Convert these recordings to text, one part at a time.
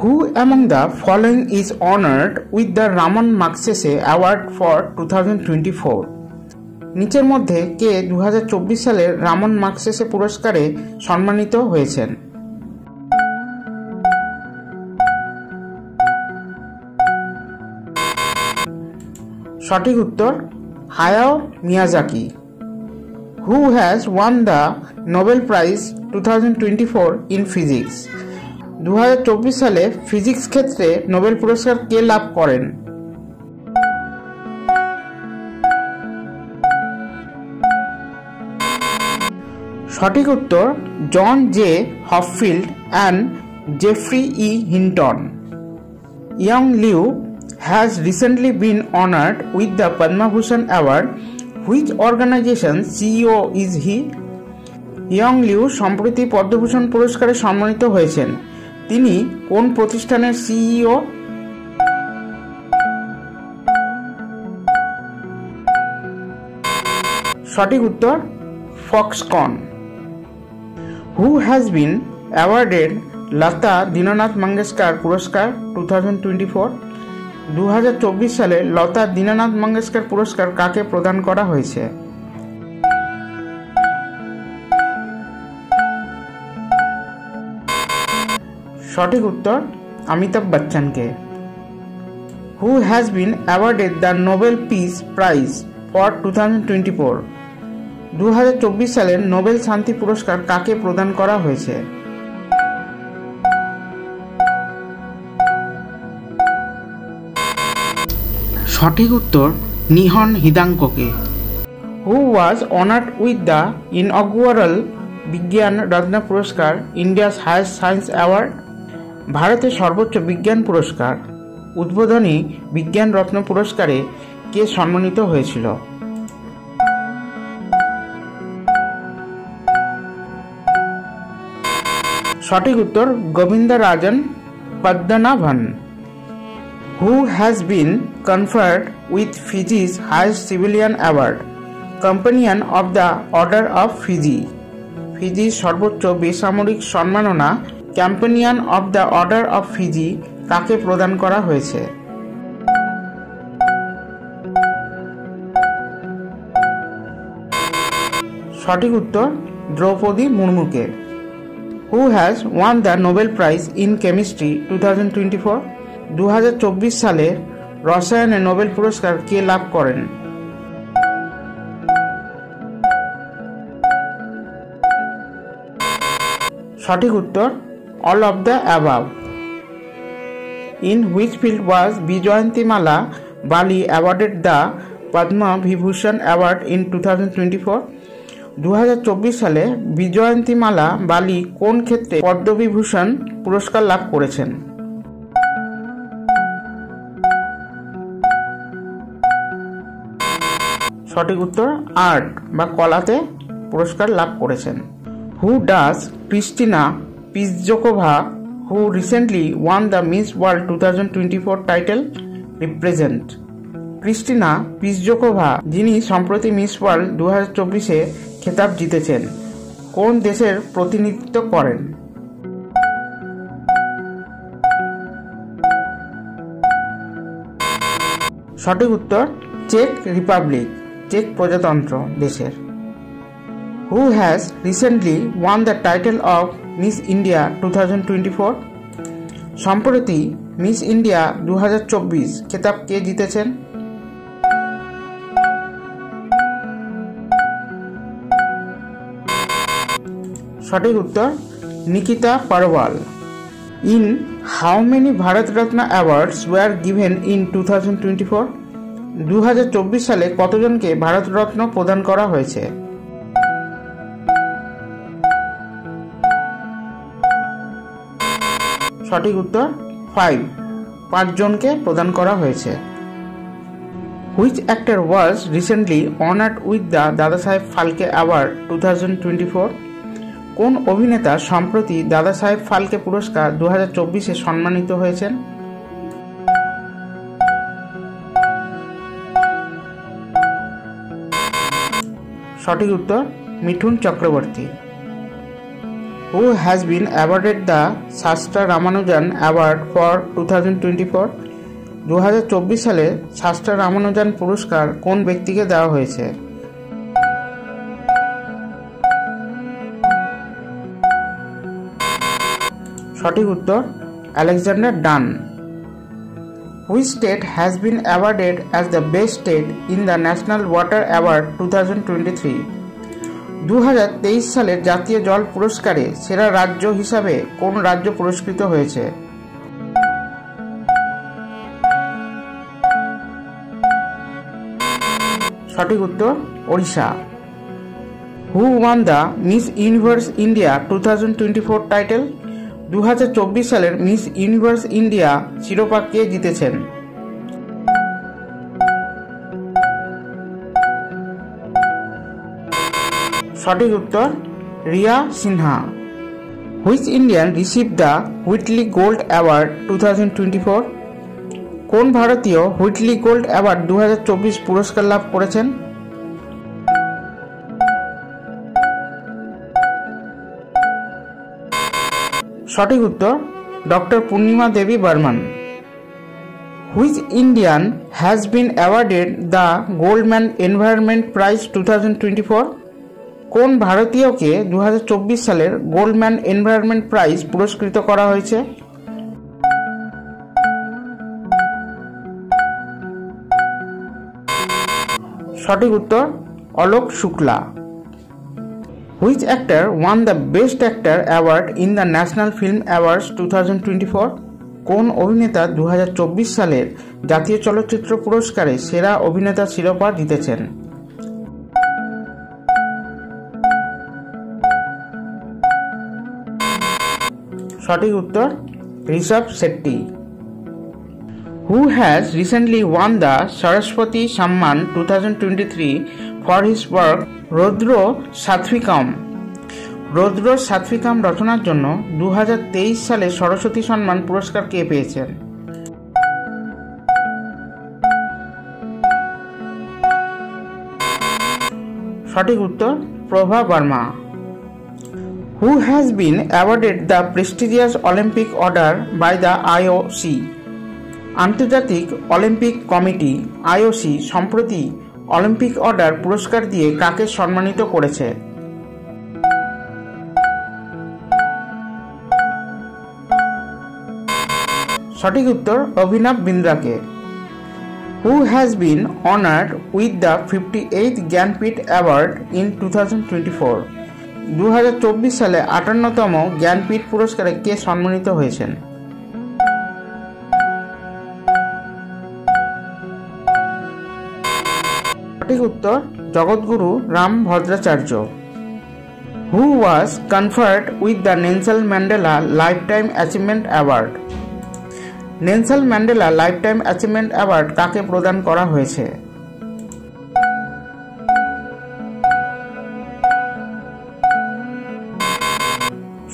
Who among the following is honored with the Ramon Magsaysay Award for 2024? নিচের মধ্যে কে 2024 সালের Ramon Magsaysay পুরস্কারে সম্মানিত হয়েছেন? সঠিক উত্তর Hayao Miyazaki. Who has won the Nobel Prize 2024 in Physics? 2024 সালে ফিজিক্স ক্ষেত্রে নোবেল পুরস্কার কে লাভ করেন? সঠিক উত্তর John J Hopfield and Geoffrey E Hinton. Yang Liu has recently been honored with the Padma Bhushan Award. Which organization CEO is he? Young Liu সম্প্রতি পদ্মভূষণ পুরস্কারে সম্মানিত হয়েছেন। তিনি কোন প্রতিষ্ঠানের সিইও? সঠিক উত্তর Foxconn. Who has been awarded লতা দীননাথ মঙ্গেশকর পুরস্কার 2024? 2024 সালে লতা দীননাথ মঙ্গেশকর পুরস্কার কাকে প্রদান করা হয়েছে? সঠিক উত্তর অমিতাভ বচ্চনকে। Who has been awarded the Nobel Peace Prize for 2024? 2024 সালের নোবেল শান্তি পুরস্কার কাকে প্রদান করা হয়েছে? সঠিক উত্তর Nihon হিদাঙ্ককে। Who was honored with the inaugural বিজ্ঞান রত্ন পুরস্কার ইন্ডিয়া's highest science award? ভারতের সর্বোচ্চ বিজ্ঞান পুরস্কার উদ্বোধনী বিজ্ঞান রত্ন পুরস্কারে কে সম্মানিত হয়েছিল? সঠিক উত্তর গোবিন্দরাজন Padmanabhan. Who has been conferred with Fiji's highest civilian award, Companion of the Order of Fiji? ফিজির সর্বোচ্চ বেসামরিক সম্মাননা companion of the order of Fiji কাকে প্রদান করা হয়েছে? সঠিক উত্তর Draupadi মুর্মুকে। Who has won the Nobel Prize in Chemistry 2024? 2024 সালে রসায়নে নোবেল পুরস্কার কে লাভ করেন? সঠিক উত্তর all of the above. In which field was Bijoyantimala Bali awarded the Padma Vibhushan Award in 2024? 2024 সালে বিজয়ন্তীমালা বালি কোন ক্ষেত্রে পদ্মবিভূষণ পুরস্কার লাভ করেছেন? সঠিক উত্তর আর্ট বা কলাতে পুরস্কার লাভ করেছেন। Who does Kristina Pizhkova, who recently won the Miss World 2024 title, represent? Christina পিজকোভা যিনি সম্প্রতি মিস ওয়ার্ল্ড 2024-এ খেতাব জিতেছেন কোন দেশের প্রতিনিধিত্ব করেন? সঠিক উত্তর চেক রিপাবলিক, চেক প্রজাতন্ত্র দেশের। Who has recently won the title of Miss India 2024? সম্প্রতি মিস ইন্ডিয়া 2024 খেতাব কে জিতেছেন? সঠিক উত্তর Nikita Parwan. In how many Bharat Ratna awards were given in 2024? 2024 সালে কতজনকে ভারতরত্ন প্রদান করা হয়েছে? সঠিক উত্তর 5 জনকে প্রদান করা হয়েছে। Which actor was recently honored with the Dadasaheb Phalke Award 2024? কোন অভিনেতা সম্প্রতি দাদাসাহেব ফালকে পুরস্কার 2024-এ সম্মানিত হয়েছেন? সঠিক উত্তর Mithun Chakraborty. Who has been awarded the Shastra Ramanujan Award for 2024? 2024 সালে শাস্ত্রা রামানুজান পুরস্কার কোন ব্যক্তিকে দেওয়া হয়েছে? সঠিক উত্তর Alexander done. Which state has been awarded as the best state in the National Water Award 2023? 2023 সালের জাতীয় জল পুরস্কারে সেরা রাজ্য হিসাবে কোন রাজ্য পুরস্কৃত হয়েছে? সঠিক উত্তর Odisha. Who won the Miss Universe India 2024 title? 2024 সালের মিস ইউনিভার্স ইন্ডিয়া শিরোপা কে জিতেছেন? সঠিক উত্তর Riya Sinha. Which Indian received the Whitley Gold Award 2024? কোন ভারতীয় হুইটলি গোল্ড অ্যাওয়ার্ড 2024 পুরস্কার লাভ করেছেন? সঠিক উত্তর doctor Purnima Devi Barman. Which Indian has been awarded the Goldman Environment Prize 2024? কোন ভারতীয়কে 2024 সালের গোল্ডম্যান এনভায়রনমেন্ট প্রাইজ পুরস্কৃত করা হয়েছে? সঠিক উত্তর Alok Shukla. Which actor won the Best Actor Award in the National Film Awards 2024? কোন অভিনেতা 2024 সালের জাতীয় চলচ্চিত্র পুরস্কারে সেরা অভিনেতা শিরোপা জিতেছেন? সঠিক উত্তর Rishabh Shetty. Who has recently won the Saraswati Samman 2023 for his work রৌদ্র সাত্বিকম? রৌদ্র সাত্বিকম রচনার জন্য 2023 সালে সরস্বতী সম্মান পুরস্কার কে পেয়েছেন? সঠিক উত্তর প্রভা Varma. Who has been awarded the prestigious Olympic Order by the IOC? আন্তর্জাতিক অলিম্পিক কমিটি IOC সম্প্রতি অলিম্পিক অর্ডার পুরস্কার দিয়ে কাকে সম্মানিত করেছে? সঠিক উত্তর অভিনব বিন্দ্রাকে। Who has been honored with the 58th Jnanpith award in 2024? 2024 সালে 58তম জ্ঞানপীঠ পুরস্কারে কে সম্মানিত হয়েছেন? সঠিক উত্তর জগৎগুরু Ram ভদ্রাচার্য। Who was conferred with the Nelson Mandela Lifetime Achievement Award? Nelson Mandela lifetime achievement award কাকে প্রদান করা হয়েছে?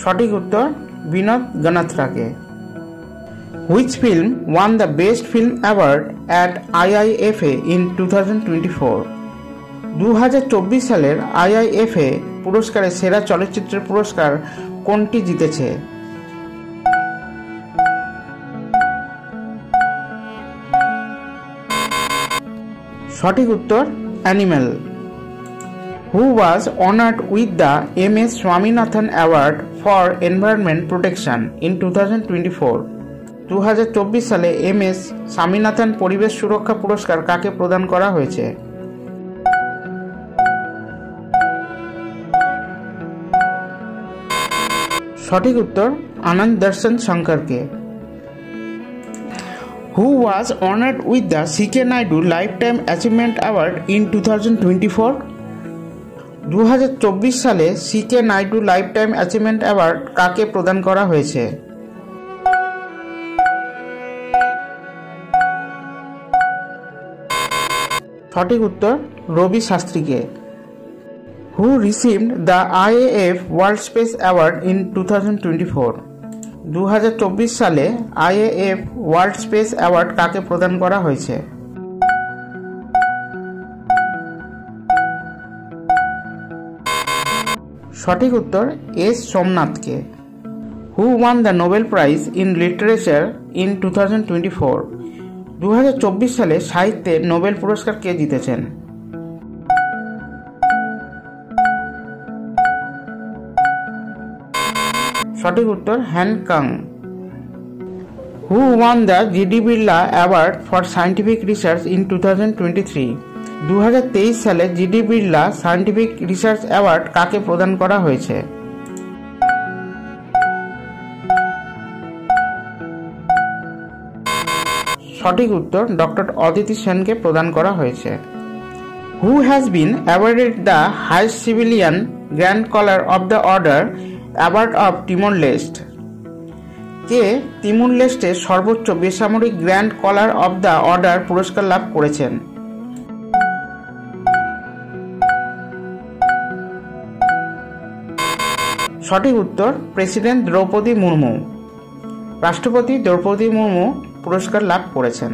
সঠিক উত্তর Binod গানাত্রাকে। Which film won the Best Film Award at IIFA in 2024? 2024 সালের IIFA পুরস্কারে সেরা চলচ্চিত্রের পুরস্কার কোনটি জিতেছে? সঠিক উত্তর animal. Who was honored with the M.S. Swaminathan Award for Environment Protection in 2024? 2024 সালে M.S. স্বামীনাথন পরিবেশ সুরক্ষা পুরস্কার কাকে প্রদান করা হয়েছে? সঠিক উত্তর আনন্দ দর্শন শঙ্করকে। Who was honored with the C.K. Naidu Lifetime Achievement Award in 2024? 2024 সালে C.K. Naidu Lifetime Achievement Award কাকে প্রদান করা হয়েছে? সঠিক উত্তর রবি শাস্ত্রীকে। Who received the IAF World Space Award in 2024? 2024 সালে IAF ওয়ার্ল্ড স্পেস অ্যাওয়ার্ড কাকে প্রদান করা হয়েছে? সঠিক উত্তর এস সোমনাথকে। Who won the Nobel prize in literature in 2024? 2024 সালে সাহিত্যে নোবেল পুরস্কার কে জিতেছেন? সঠিক উত্তর Han Kang. Who won the GD Birla award for scientific research in 2023? 2023 সালে GD Birla scientific research award কাকে প্রদান করা হয়েছে? সঠিক উত্তর ডক্টর অদিতি সেনকে প্রদান করা হয়েছে। Who has been awarded the highest civilian grand collar of the order award of Timor Leste? কে তিমুর লেস্টের সর্বোচ্চ বেসামরিক grand collar of the order পুরস্কার লাভ করেছেন? সঠিক উত্তর প্রেসিডেন্ট দ্রৌপদী মুর্মু। রাষ্ট্রপতি দ্রৌপদী মুর্মু পুরস্কার লাভ করেছেন।